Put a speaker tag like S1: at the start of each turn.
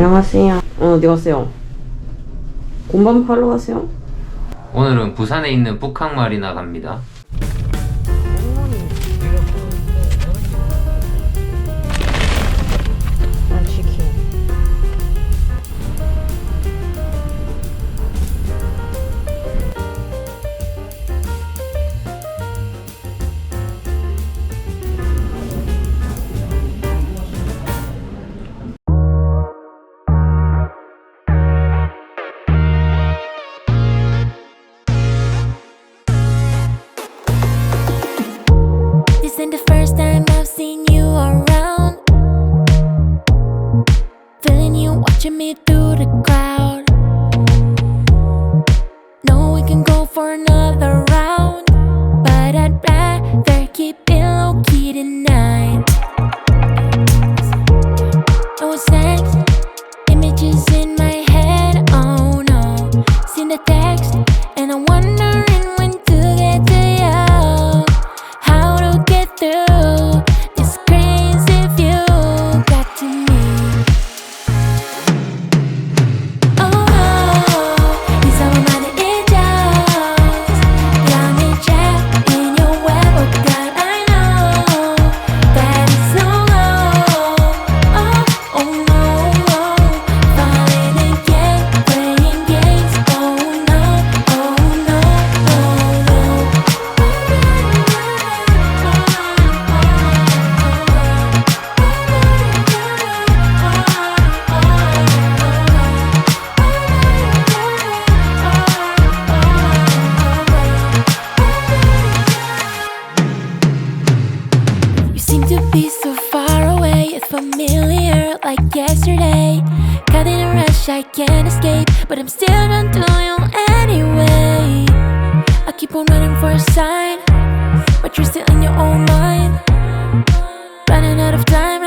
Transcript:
S1: 안녕하세요. 어디 가세요? 곰밤 팔러 가세요?
S2: 오늘은 부산에 있는 북항마리나 갑니다.
S3: Me through the crowd. No, we can go for another round, but I'd rather keep it low key tonight. No sex, images in my head. Oh no, seen the text, and I'm wondering when to get to you. How to get through this crazy view got to me. Be so far away, it's familiar like yesterday. Caught in a rush, I can't escape, but I'm still drawn to you anyway. I keep on running for a sign, but you're still in your own mind. Running out of time.